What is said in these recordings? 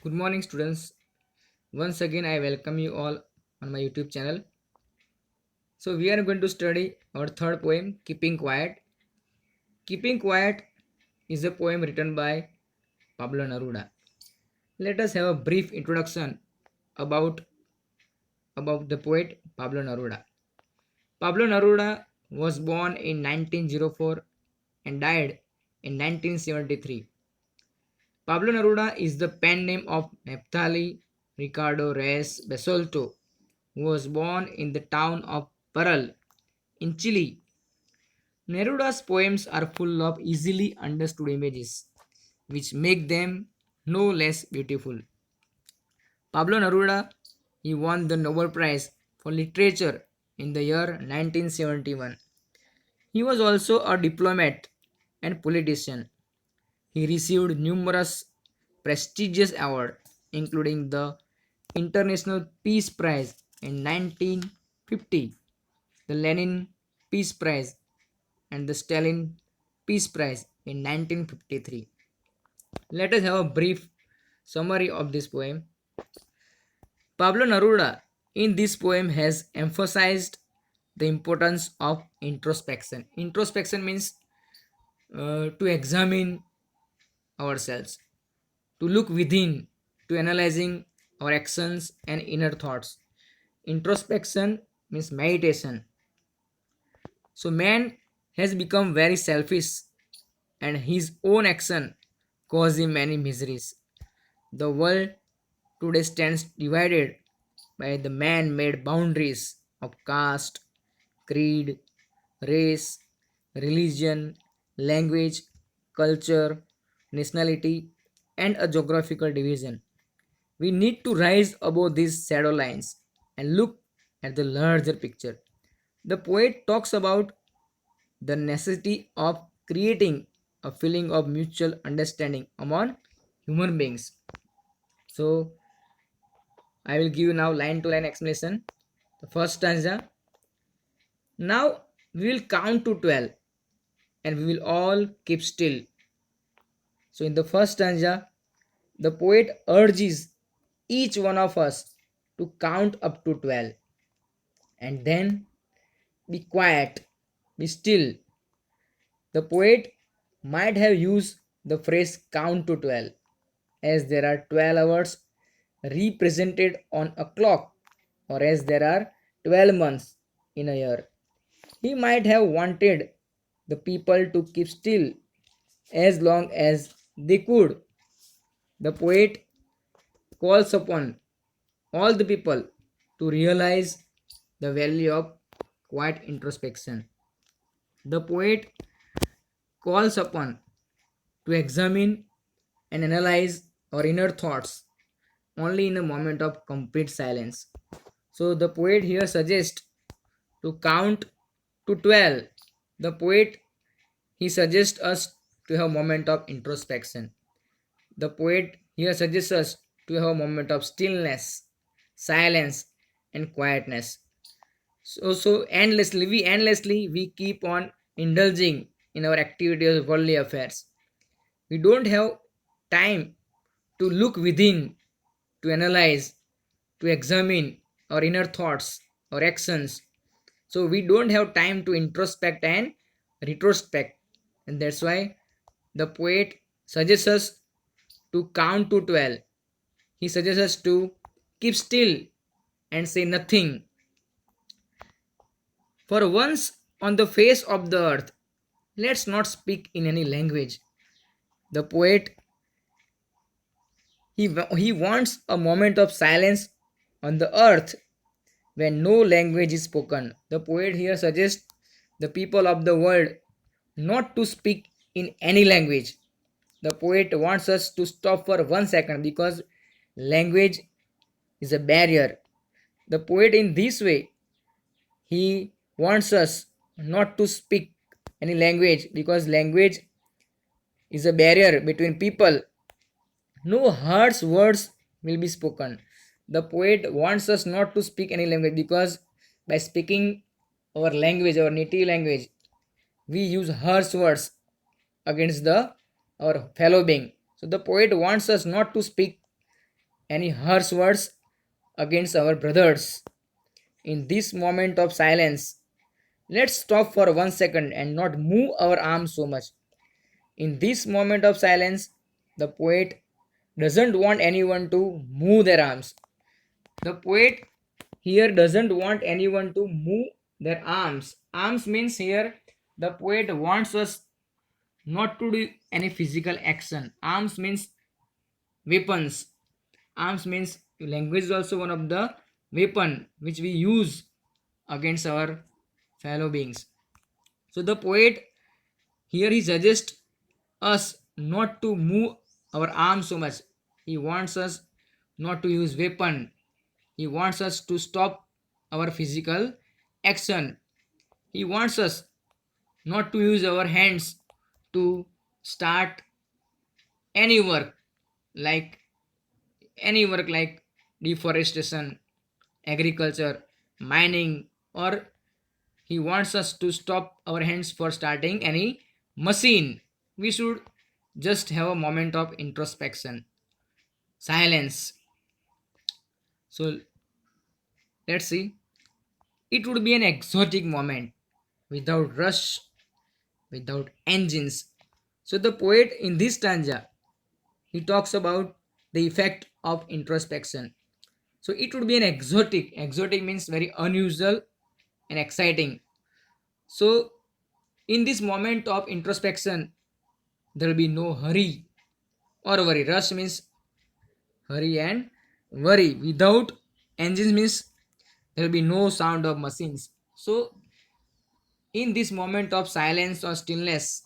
Good morning, students. Once again, I welcome you all on my YouTube channel. So, we are going to study our third poem, Keeping Quiet. Keeping Quiet is a poem written by Pablo Neruda. Let us have a brief introduction about, about the poet Pablo Neruda. Pablo Neruda was born in 1904 and died in 1973. Pablo Neruda is the pen name of Naphtali Ricardo Reyes Basolto, who was born in the town of Parral in Chile. Neruda's poems are full of easily understood images, which make them no less beautiful. Pablo Neruda he won the Nobel Prize for Literature in the year 1971. He was also a diplomat and politician. He received numerous prestigious awards, including the International Peace Prize in 1950, the Lenin Peace Prize, and the Stalin Peace Prize in 1953. Let us have a brief summary of this poem. Pablo Neruda in this poem has emphasized the importance of introspection. Introspection means to examine ourselves, to look within, to analyzing our actions and inner thoughts. Introspection means meditation. So man has become very selfish and his own action cause him many miseries. The world today stands divided by the man-made boundaries of caste, creed, race, religion, language, culture, nationality, and a geographical division. We need to rise above these shadow lines and look at the larger picture. The poet talks about the necessity of creating a feeling of mutual understanding among human beings. So, I will give you now line to line explanation. The first stanza. Now we will count to 12 and we will all keep still. So, in the first stanza, the poet urges each one of us to count up to 12 and then be quiet, be still. The poet might have used the phrase count to 12 as there are 12 hours represented on a clock or as there are 12 months in a year. He might have wanted the people to keep still as long as they could. The poet calls upon all the people to realize the value of quiet introspection. The poet calls upon to examine and analyze our inner thoughts only in a moment of complete silence. So the poet here suggests to count to 12. The poet he suggests us to have a moment of introspection. The poet here suggests us to have a moment of stillness, silence, and quietness. So endlessly we keep on indulging in our activities of worldly affairs. We don't have time to look within, to analyze, to examine our inner thoughts, our actions. So we don't have time to introspect and retrospect. And that's why the poet suggests us to count to 12. He suggests us to keep still and say nothing. For once on the face of the earth, let's not speak in any language. The poet he wants a moment of silence on the earth when no language is spoken. The poet here suggests the people of the world not to speak in any language. The poet wants us to stop for 1 second because language is a barrier. The poet, in this way, he wants us not to speak any language because language is a barrier between people. No harsh words will be spoken. The poet wants us not to speak any language because by speaking our language, our native language, we use harsh words against the our fellow being. So the poet wants us not to speak any harsh words against our brothers. In this moment of silence, let's stop for 1 second and not move our arms so much. In this moment of silence, the poet doesn't want anyone to move their arms. The poet here doesn't want anyone to move their arms. Arms means here the poet wants us not to do any physical action. Arms means weapons. Arms means language is also one of the weapon which we use against our fellow beings. So the poet here he suggests us not to move our arms so much. He wants us not to use weapon. He wants us to stop our physical action. He wants us not to use our hands to start any work like like deforestation, agriculture, mining, or he wants us to stop our hands for starting any machine. We should just have a moment of introspection, silence. So let's see. It would be an exotic moment without rush, without engines. So the poet in this stanza he talks about the effect of introspection. So it would be an exotic. Exotic means very unusual and exciting. So in this moment of introspection, there will be no hurry or worry. Rush means hurry and worry. Without engines means there will be no sound of machines. So in this moment of silence or stillness,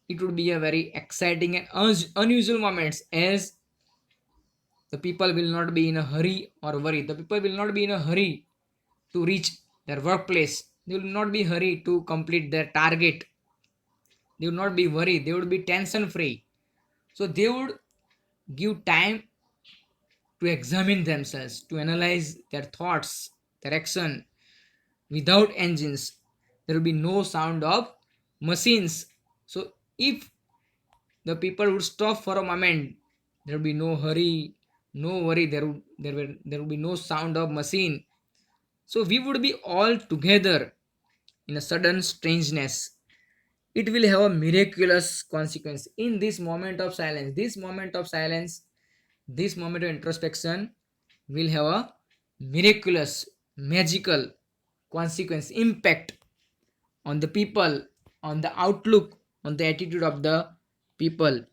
it would be a very exciting and unusual moments as the people will not be in a hurry or worry. The people will not be in a hurry to reach their workplace. They will not be hurry to complete their target. They would not be worried. They would be tension free. So they would give time to examine themselves, to analyze their thoughts, their action without engines. There will be no sound of machines. So if the people would stop for a moment, there will be no hurry, no worry. There will be no sound of machine. So we would be all together in a sudden strangeness. It will have a miraculous consequence in this moment of silence. This moment of introspection will have a miraculous, magical consequence, impact on the people, on the outlook, on the attitude of the people.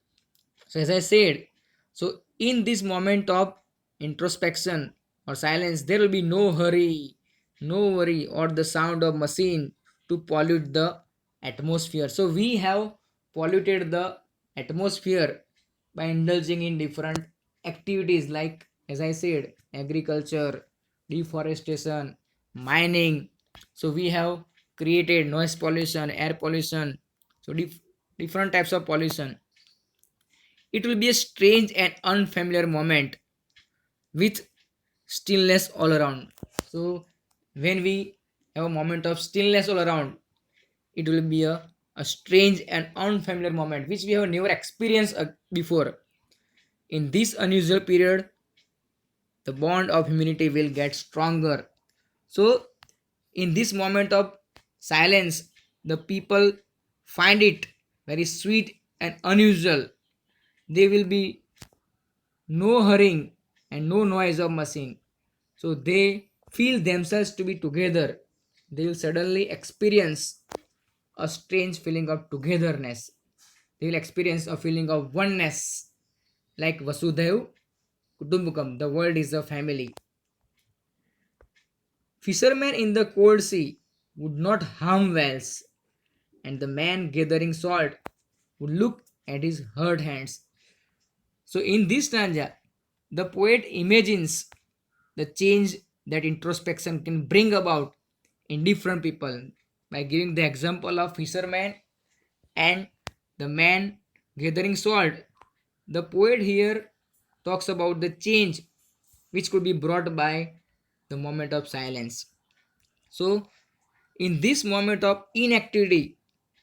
So, as I said, so in this moment of introspection or silence, there will be no hurry, no worry, or the sound of machine to pollute the atmosphere. So, we have polluted the atmosphere by indulging in different activities like, as I said, agriculture, deforestation, mining. So, we have created noise pollution, air pollution, so different types of pollution. It will be a strange and unfamiliar moment with stillness all around. So, when we have a moment of stillness all around, it will be a strange and unfamiliar moment which we have never experienced before. In this unusual period, the bond of humanity will get stronger. So, in this moment of silence, the people find it very sweet and unusual. They will be no hurrying and no noise of machine. So they feel themselves to be together. They will suddenly experience a strange feeling of togetherness. They will experience a feeling of oneness, like Vasudhaiv Kutumbakam. The world is a family. Fishermen in the cold sea would not harm whales, and the man gathering salt would look at his hurt hands. So in this stanza, the poet imagines the change that introspection can bring about in different people by giving the example of fisherman and the man gathering salt. The poet here talks about the change which could be brought by the moment of silence. So, in this moment of inactivity,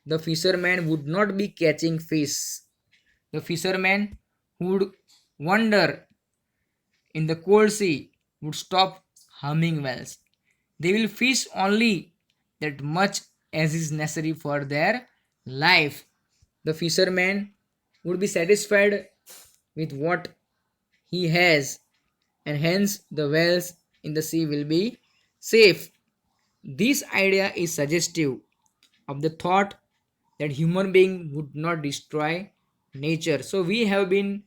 the fisherman would not be catching fish. The fisherman would wander in the cold sea would stop harming whales. They will fish only that much as is necessary for their life. The fisherman would be satisfied with what he has, and hence the whales in the sea will be safe. This idea is suggestive of the thought that human being would not destroy nature. So we have been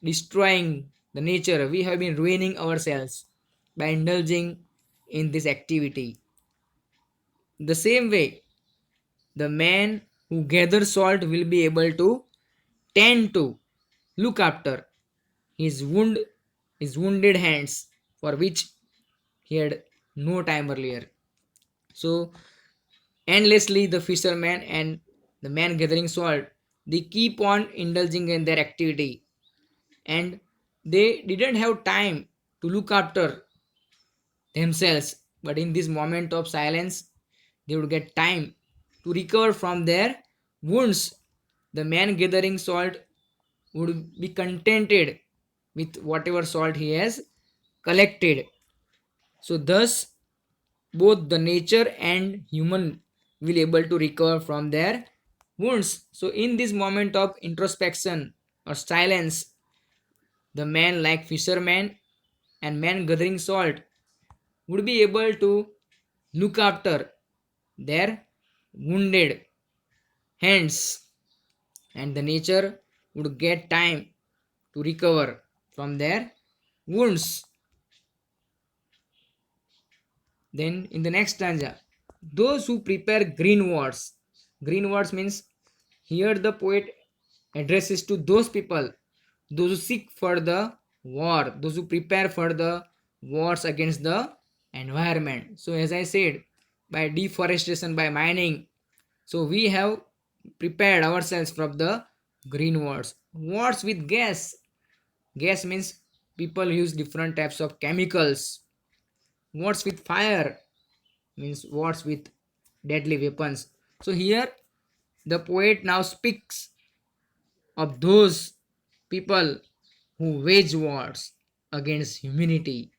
destroying the nature, we have been ruining ourselves by indulging in this activity. The same way, the man who gathers salt will be able to tend to look after his wounded hands, for which he had no time earlier. So endlessly the fisherman and the man gathering salt, they keep on indulging in their activity, and they didn't have time to look after themselves, but in this moment of silence they would get time to recover from their wounds. The man gathering salt would be contented with whatever salt he has collected. So thus both the nature and human will able to recover from their wounds. So in this moment of introspection or silence, the man like fisherman and man gathering salt would be able to look after their wounded hands, and the nature would get time to recover from their wounds. Then in the next stanza, those who prepare green words means here the poet addresses to those people, those who seek for the war, those who prepare for the wars against the environment. So as I said, by deforestation, by mining, so we have prepared ourselves from the green wars. Wars with gas. Gas means people use different types of chemicals. Wars with fire means wars with deadly weapons. So here the poet now speaks of those people who wage wars against humanity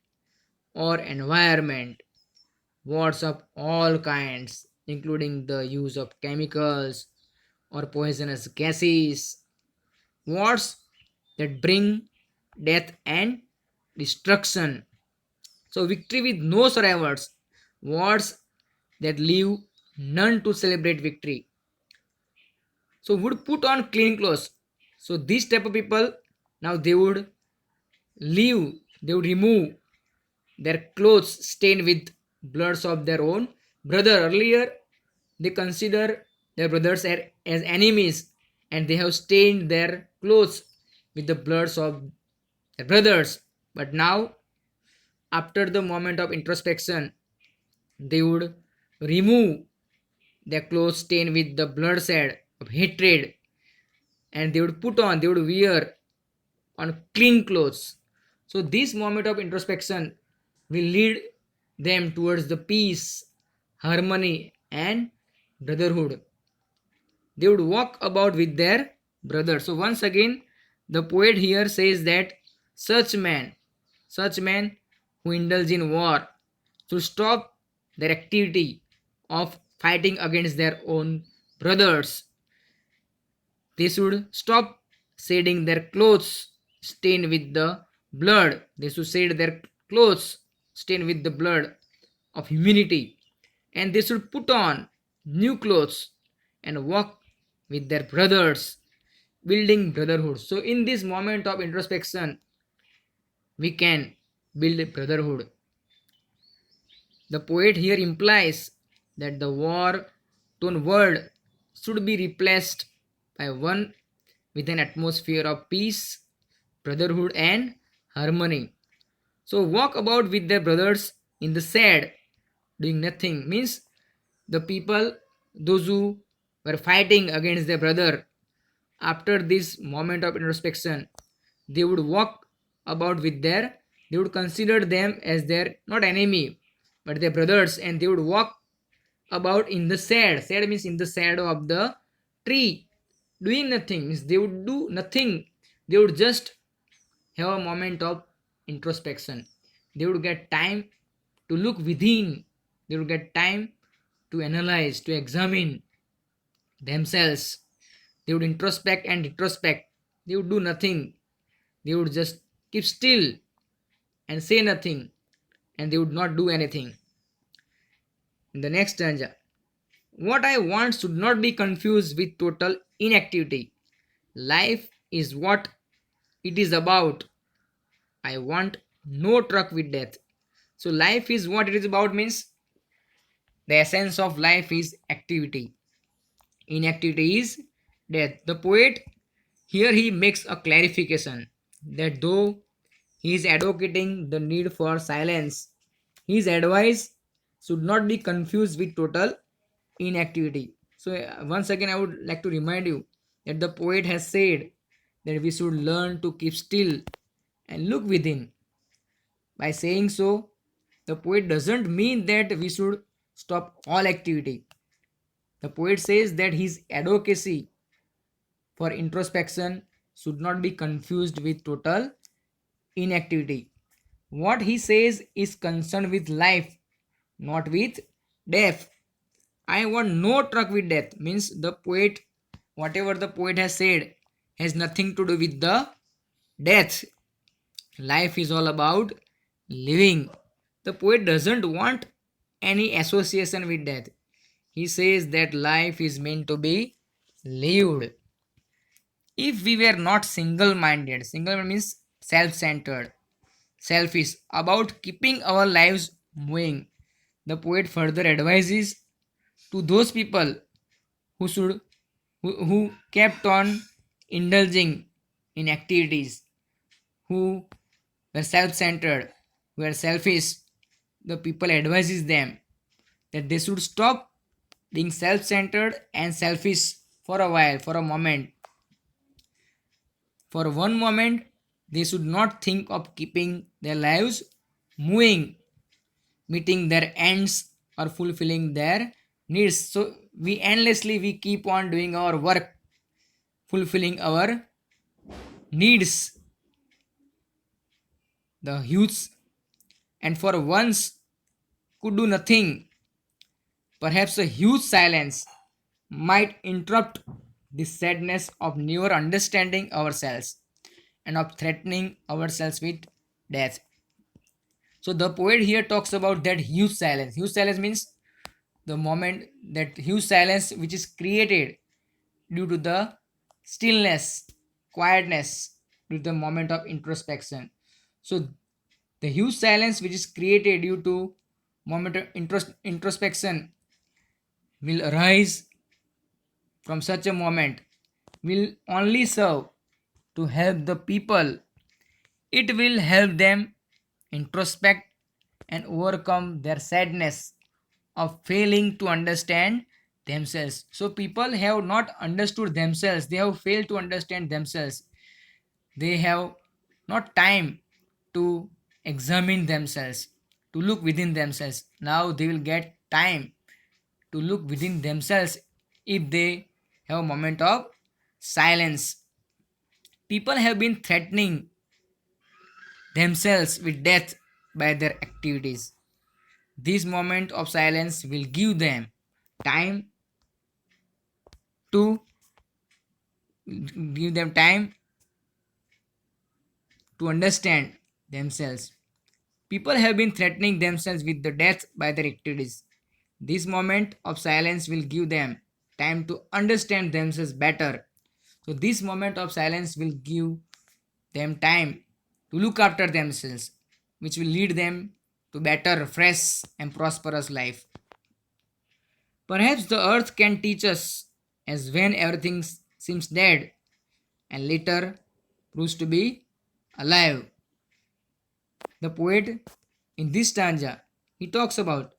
or environment, wars of all kinds, including the use of chemicals or poisonous gases, wars that bring death and destruction. So, victory with no survivors, wars that leave none to celebrate victory. So, would put on clean clothes. So, these type of people now they would leave, they would remove their clothes stained with bloods of their own brother. Earlier, they consider their brothers as enemies, and they have stained their clothes with the bloods of their brothers. But now, after the moment of introspection, they would remove their clothes stained with the bloodshed of hatred, and they would wear on clean clothes. So this moment of introspection will lead them towards the peace, harmony, and brotherhood. They would walk about with their brother. So once again, the poet here says that such men, such men who indulge in war should stop their activity of fighting against their own brothers. They should stop shedding their clothes stained with the blood. They should shed their clothes stained with the blood of humanity. And they should put on new clothes and walk with their brothers, building brotherhood. So, in this moment of introspection, we can build brotherhood. The poet here implies that the war torn world should be replaced by one with an atmosphere of peace, brotherhood, and harmony. So, walk about with their brothers in the sad, doing nothing means the people, those who were fighting against their brother, after this moment of introspection, they would walk about with their, they would consider them as their not enemy but their brothers, and they would walk about in the sad means in the shadow of the tree, doing nothing means they would do nothing, they would just have a moment of introspection. They would get time to look within. They would get time to analyze, to examine themselves. They would introspect and retrospect. They would do nothing. They would just keep still and say nothing, and they would not do anything. In the next stanza, what I want should not be confused with total inactivity. Life is what it is about. I want no truck with death. So, life is what it is about means the essence of life is activity. Inactivity is death. The poet here he makes a clarification that though he is advocating the need for silence, his advice should not be confused with total inactivity. So, once again, I would like to remind you that the poet has said that we should learn to keep still and look within. By saying so, the poet doesn't mean that we should stop all activity. The poet says that his advocacy for introspection should not be confused with total inactivity. What he says is concerned with life, not with death. I want no truck with death means the poet, whatever the poet has said, has nothing to do with the death. Life is all about living. The poet doesn't want any association with death. He says that life is meant to be lived. If we were not single means self centered, selfish, about keeping our lives moving, the poet further advises to those people who should who kept on indulging in activities, who were self-centered, who were selfish. The people advises them that they should stop being self-centered and selfish for a while, for a moment. For one moment, they should not think of keeping their lives moving, meeting their ends or fulfilling their needs. So we keep on doing our work, fulfilling our needs, the huge, and for once could do nothing. Perhaps a huge silence might interrupt the sadness of never understanding ourselves and of threatening ourselves with death. So the poet here talks about that huge silence. Huge silence means the moment, that huge silence which is created due to the stillness, quietness, due to the moment of introspection. So the huge silence which is created due to moment of introspection will arise from such a moment, will only serve to help the people. It will help them introspect and overcome their sadness of failing to understand themselves. So people have not understood themselves, they have failed to understand themselves. They have not time to examine themselves, to look within themselves. Now they will get time to look within themselves if they have a moment of silence. People have been threatening themselves with death by their activities. This moment of silence will time to give them time to understand themselves. People have been threatening themselves with the death by their activities. This moment of silence will give them time to understand themselves better. So, this moment of silence will give them time to look after themselves, which will lead them to better, fresh, and prosperous life. Perhaps the earth can teach us as when everything seems dead and later proves to be alive. The poet in this stanza he talks about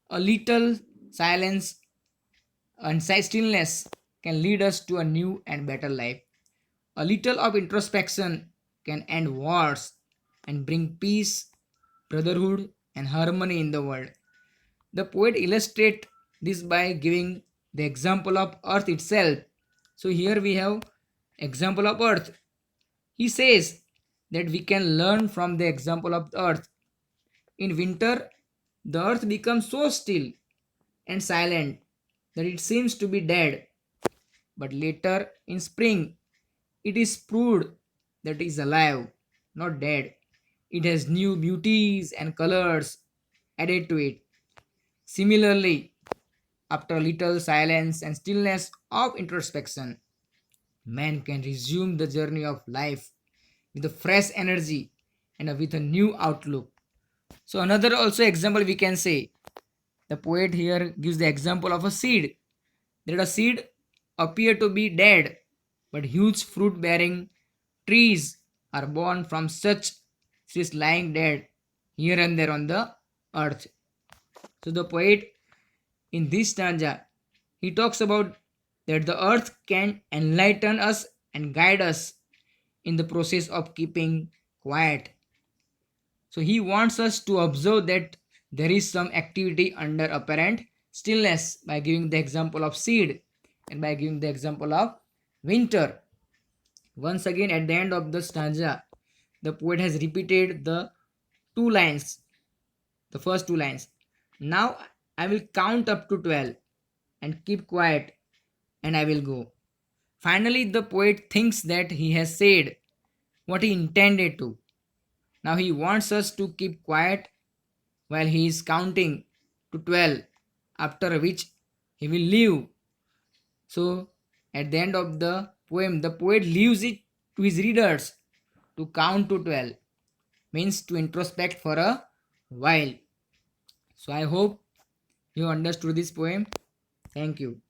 a little silence and stillness can lead us to a new and better life. A little of introspection can end wars and bring peace, brotherhood, and harmony in the world. The poet illustrates this by giving the example of earth itself. So here we have example of earth. He says that we can learn from the example of the earth. In winter, the earth becomes so still and silent that it seems to be dead. But later, in spring, it is proved that it is alive, not dead. It has new beauties and colors added to it. Similarly, after a little silence and stillness of introspection, man can resume the journey of life with a fresh energy and with a new outlook. So, another also example we can say the poet here gives the example of a seed. That a seed appear to be dead, but huge fruit bearing trees are born from such seeds lying dead here and there on the earth. So, the poet in this stanza he talks about that the earth can enlighten us and guide us in the process of keeping quiet. So he wants us to observe that there is some activity under apparent stillness by giving the example of seed and by giving the example of winter. Once again, at the end of the stanza, the poet has repeated the two lines, the first two lines. Now I will count up to 12 and keep quiet and I will go. Finally, the poet thinks that he has said what he intended to. Now he wants us to keep quiet while he is counting to 12, after which he will leave. So, at the end of the poem, the poet leaves it to his readers to count to 12, means to introspect for a while. So, I hope you understood this poem. Thank you.